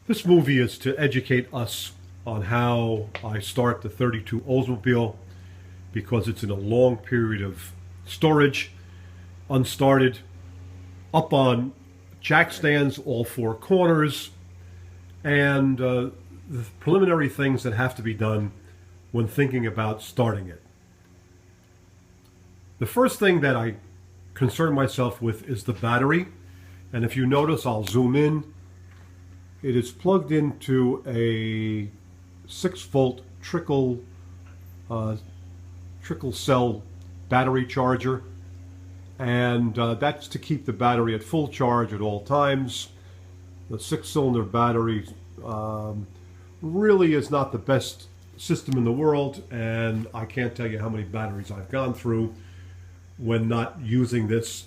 This movie is to educate us on how I start the 32 Oldsmobile because it's in a long period of storage, unstarted, up on jack stands all four corners, and the preliminary things that have to be done when thinking about starting it. The first thing that I concern myself with is the battery, and if you notice, I'll zoom in. It is plugged into a 6-volt trickle cell battery charger, and that's to keep the battery at full charge at all times. The 6-cylinder battery really is not the best system in the world, and I can't tell you how many batteries I've gone through when not using this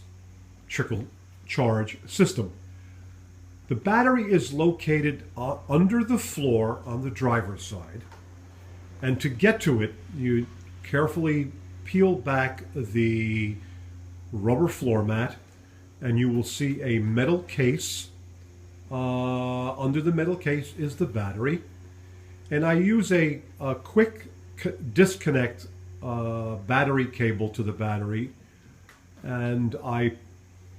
trickle charge system. The battery is located under the floor on the driver's side, and to get to it, you carefully peel back the rubber floor mat, and you will see a metal case. Under the metal case is the battery, and I use a quick disconnect battery cable to the battery, and I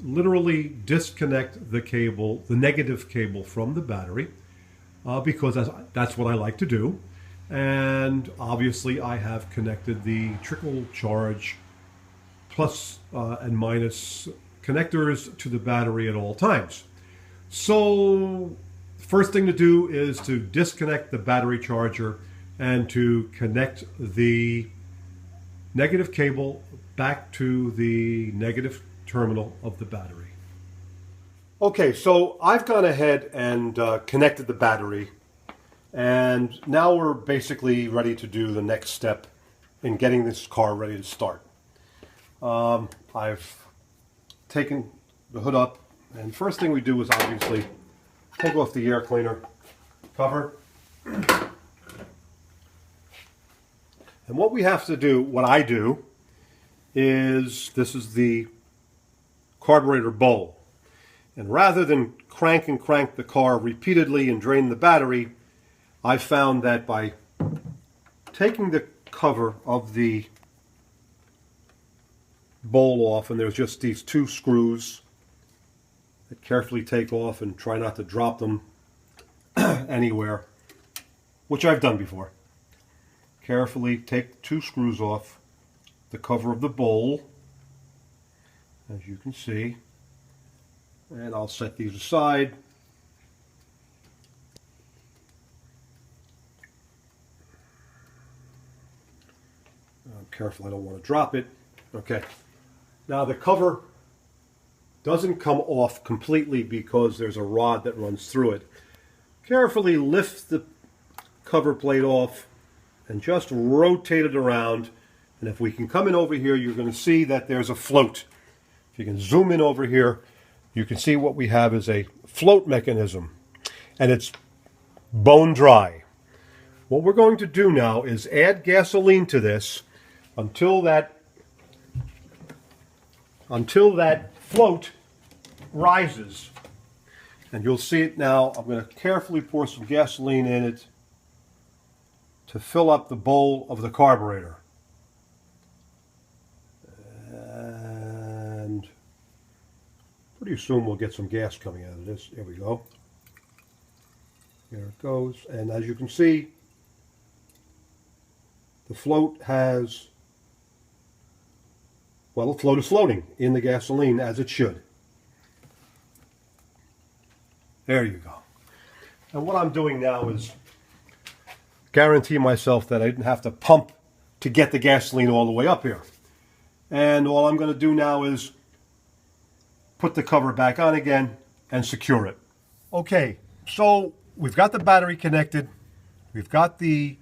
literally disconnect the cable, the negative cable, from the battery because that's what I like to do. And obviously I have connected the trickle charge plus and minus connectors to the battery at all times. So first thing to do is to disconnect the battery charger and to connect the negative cable back to the negative terminal of the battery. Okay, so I've gone ahead and connected the battery, and now we're basically ready to do the next step in getting this car ready to start. I've taken the hood up, and first thing we do is obviously take off the air cleaner cover. And what we have to do, what I do, is this is the carburetor bowl. And rather than crank the car repeatedly and drain the battery, I found that by taking the cover of the bowl off, and there's just these two screws that carefully take off and try not to drop them anywhere, which I've done before. Carefully take two screws off the cover of the bowl, as you can see, and I'll set these aside. I'm careful, I don't want to drop it. Okay, now the cover doesn't come off completely because there's a rod that runs through it. Carefully lift the cover plate off and just rotate it around, and if we can come in over here, you're going to see that there's a float. If you can zoom in over here, you can see what we have is a float mechanism, and it's bone dry. What we're going to do now is add gasoline to this until that float rises. And you'll see it now. I'm going to carefully pour some gasoline in it to fill up the bowl of the carburetor. And pretty soon we'll get some gas coming out of this. There we go. There it goes. And as you can see, the float has, well, the float is floating in the gasoline as it should. There you go. And what I'm doing now is guarantee myself that I didn't have to pump to get the gasoline all the way up here. And all I'm going to do now is put the cover back on again and secure it. Okay, so we've got the battery connected. We've got the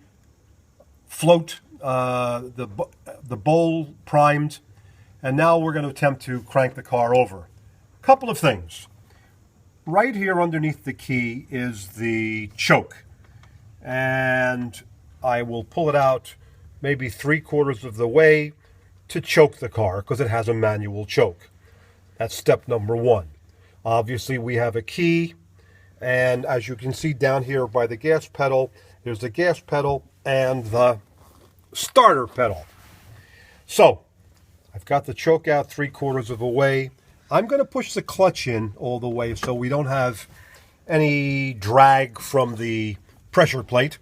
float, the bowl primed, and now we're going to attempt to crank the car over. A couple of things. Right here underneath the key is the choke, and I will pull it out maybe 3/4 of the way to choke the car because it has a manual choke. That's step number one. Obviously we have a key And as you can see down here by the gas pedal, there's the gas pedal and the starter pedal. So I've got the choke out 3/4 of the way. I'm going to push the clutch in all the way so we don't have any drag from the pressure plate.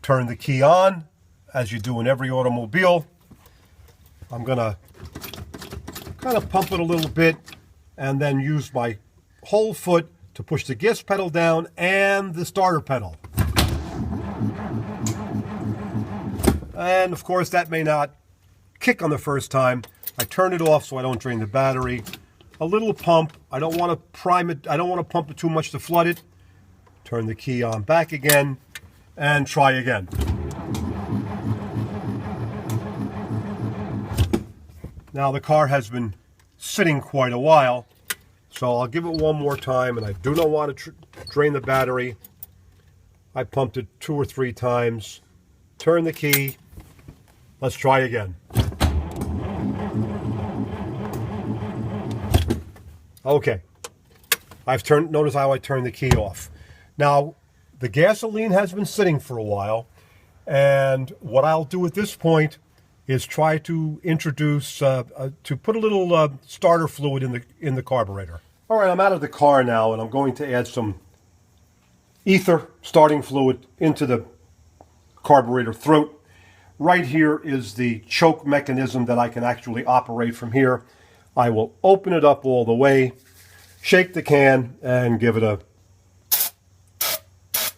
Turn the key on, as you do in every automobile. I'm going to kind of pump it a little bit and then use my whole foot to push the gas pedal down and the starter pedal. And of course that may not kick on the first time. I turn it off so I don't drain the battery. A little pump. I don't want to prime it. I don't want to pump it too much to flood it. Turn the key on back again and try again. Now the car has been sitting quite a while, so I'll give it one more time, and I do not want to drain the battery. I pumped it 2 or 3 times. Turn the key. Let's try again. Okay. Notice how I turned the key off. Now, the gasoline has been sitting for a while, and what I'll do at this point is try to introduce, to put a little starter fluid in the carburetor. All right, I'm out of the car now, and I'm going to add some ether starting fluid into the carburetor throat. Right here is the choke mechanism that I can actually operate from here. I will open it up all the way, shake the can, and give it a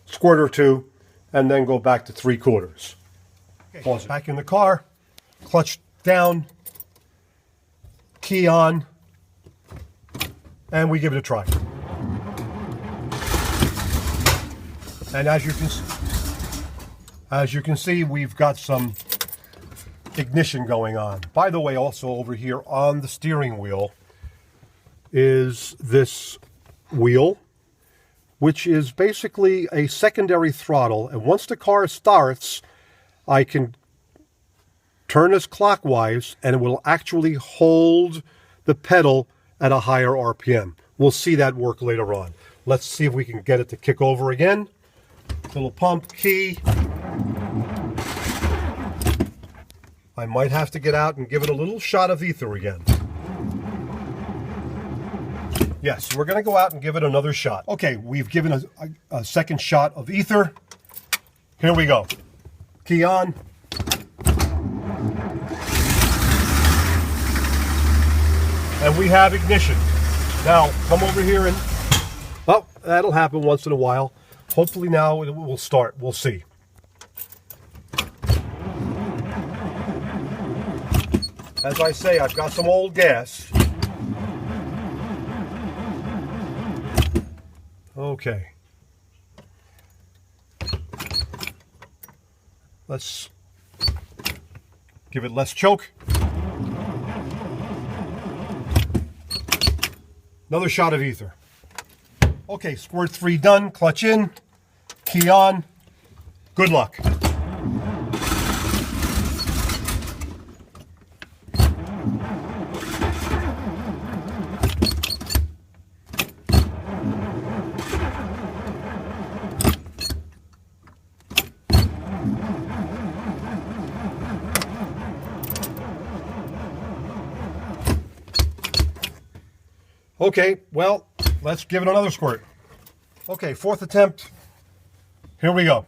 squirt or two, and then go back to 3/4. Pause it. Back in the car, clutch down, key on, and we give it a try. And as you can see, we've got some ignition going on. By the way, also over here on the steering wheel is this wheel, which is basically a secondary throttle. And once the car starts, I can turn this clockwise and it will actually hold the pedal at a higher RPM. We'll see that work later on. Let's see if we can get it to kick over again. Little pump, key. I might have to get out and give it a little shot of ether again. Yes, we're going to go out and give it another shot. Okay, we've given a second shot of ether. Here we go. Key on. And we have ignition. Now, come over here and... Oh, that'll happen once in a while. Hopefully now it will start. We'll see. As I say, I've got some old gas. Okay. Let's give it less choke. Another shot of ether. Okay, squirt 3 done, clutch in, key on. Good luck. Okay, well, let's give it another squirt. Okay, 4th attempt. Here we go.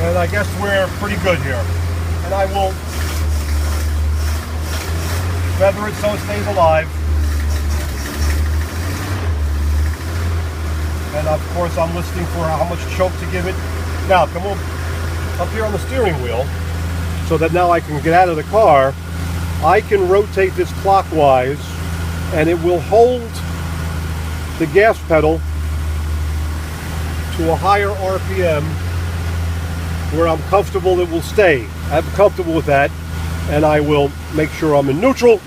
And I guess we're pretty good here. And I will feather it so it stays alive. And of course I'm listening for how much choke to give it. Now, come on. Up here on the steering wheel, so that now I can get out of the car, I can rotate this clockwise and it will hold the gas pedal to a higher RPM where I'm comfortable it will stay. I'm comfortable with that, and I will make sure I'm in neutral,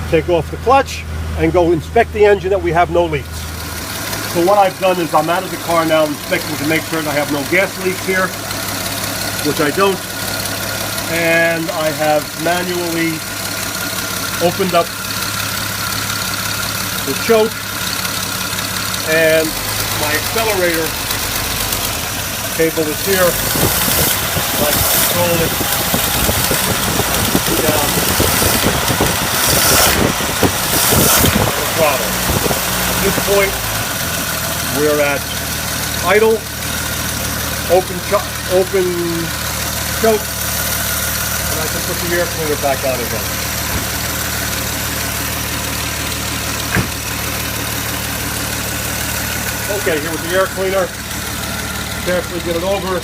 take off the clutch, and go inspect the engine that we have no leaks. So what I've done is I'm out of the car now inspecting to make sure that I have no gas leaks here, which I don't. and I have manually opened up the choke, and my accelerator cable is here. I can control it down on the throttle. At this point, we're at idle, open choke, and I can put the air cleaner back on again. Okay, here with the air cleaner, carefully get it over.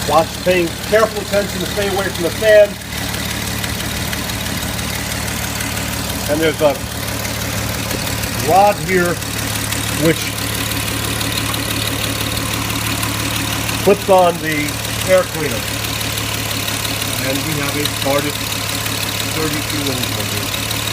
Watch, paying careful attention to stay away from the fan. And there's a rod here which puts on the air cleaner. And we have a started 32 Oldsmobile.